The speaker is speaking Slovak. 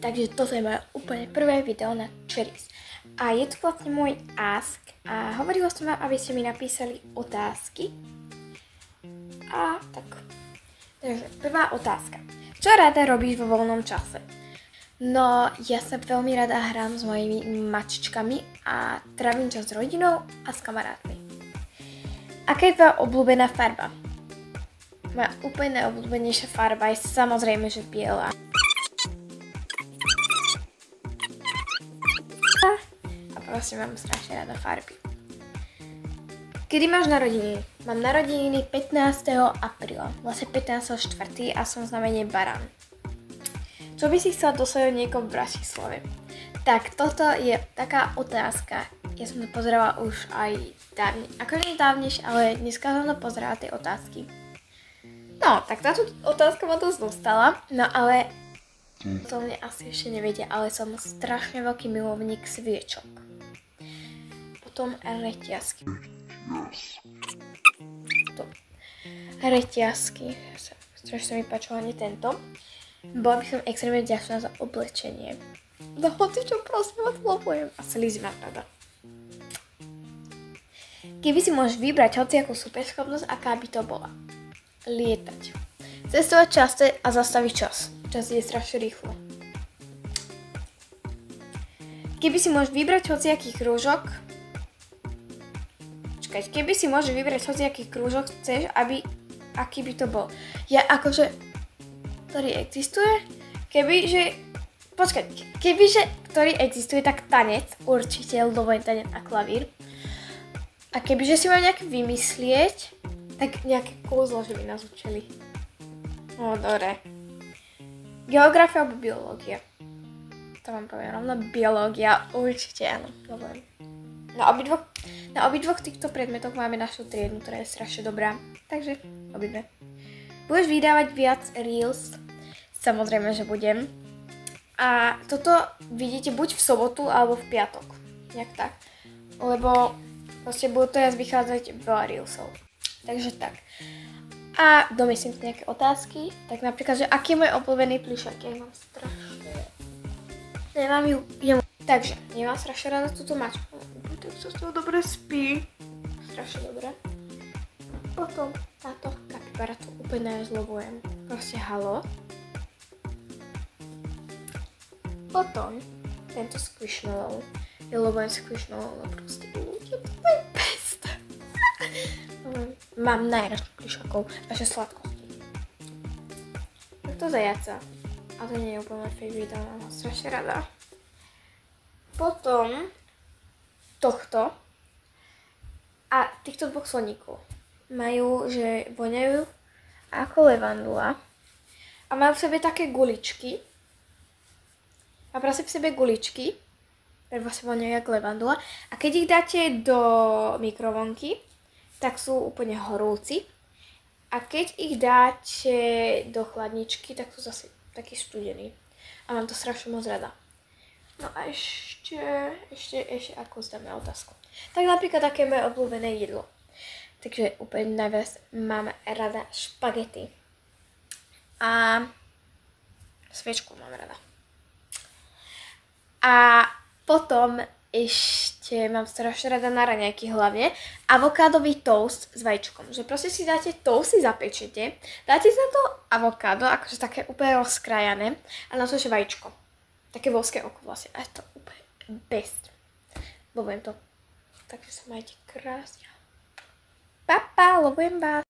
takže toto je moje úplne prvé video na Cherries. A je tu vlastne môj ask a hovorila som vám, aby ste mi napísali otázky. A tak. Takže prvá otázka. Čo rada robíš vo voľnom čase? No, ja sa veľmi rada hrám s mojimi mačičkami a trávim čas s rodinou a s kamarátmi. Aká je tvoja obľúbená farba? Moja úplne najobľúbenejšia farba je samozrejme, že biela. A proste mám strašne rada farby. Kedy máš narodeniny? Mám narodeniny 15. apríla, vlastne 15.4. a som znamenie barán. Čo by si chcela dosať niekoho v Bratislave? Tak toto je taká otázka. Ja som to pozerala už aj dávne, akože dávnejšie, ale dneska som to pozerala tie otázky. No, tak táto otázka ma dosť dostala, no ale to mne asi ešte nevedia, ale som strašne veľký milovník sviečok. Potom reťazky. Reťazky. Strašne sa mi páčilo hlavne tento. Bola by som extrémne vďačná za oblečenie. No hoci čo, prosím vás, lobujem. A slízy mám rada. Keby si môžeš vybrať hociakú superschopnosť, aká by to bola? Lietať. Cestovať často a zastaviť čas. Čas ide strašne rýchlo. Keby si môžeš vybrať hociaký krúžok, keby si môžeš vybrať hociaký krúžok, chceš, aký by to bol? Ja akože, ktorý existuje? Kebyže, ktorý existuje, tak tanec, určite ľudový tanec a klavír. A kebyže si mám nejaké vymyslieť, tak nejaké kouzlo, že by nás učili. No, dobre. Geografia alebo biológia? To vám poviem rovno, biológia, určite áno, dobre. Na obidvoch týchto predmetoch máme našu triedu, ktorá je strašne dobrá. Takže obidve. Budeš vydávať viac reels? Samozrejme, že budem. A toto vidíte buď v sobotu, alebo v piatok. Nejak tak. Lebo proste budú to jas vychádzať veľa reelsov. Takže tak. A domyslím si nejaké otázky. Tak napríklad, že aký je môj obľúbený plišák? Ja mám strašne... Nemám ju... Takže, nemám strašne rada túto mačku. Tak sa z toho dobre spí. Strašne dobre. Potom táto kapibara tu úplne zlobujem. Proste halo. Potom tento squishmallow. Ja ľubujem squishmallow, ale proste ľudia, to je best. Mám najradších plišákov, vaše sladkosti. Takto zajaca. A to nie je úplne favorite, ale mám strašne rada. Potom tohto a týchto dvoch sloníkov majú, že voňajú ako levandula a majú v sebe také guličky a prosím v sebe guličky, ktoré vlastne voňajú ako levandula a keď ich dáte do mikrovlnky, tak sú úplne horúci a keď ich dáte do chladničky, tak sú zase taký studený a mám to strašne moc rada. No a ešte ako zdáme otázku. Tak napríklad, aké je moje obľúbené jedlo. Takže úplne najviac mám rada špagety. A sviečku mám rada. A potom ešte mám strašne rada na raňajky hlavne avokádový toast s vajíčkom. Že proste si dáte toast, si zapečete, dáte na to avokádo, akože také úplne rozkrajané a na to ešte vajíčko. Také voľské oko vlastne. A je to úplne best. Ľubujem to. Takže sa majte krásne. Pa, ľubujem vás.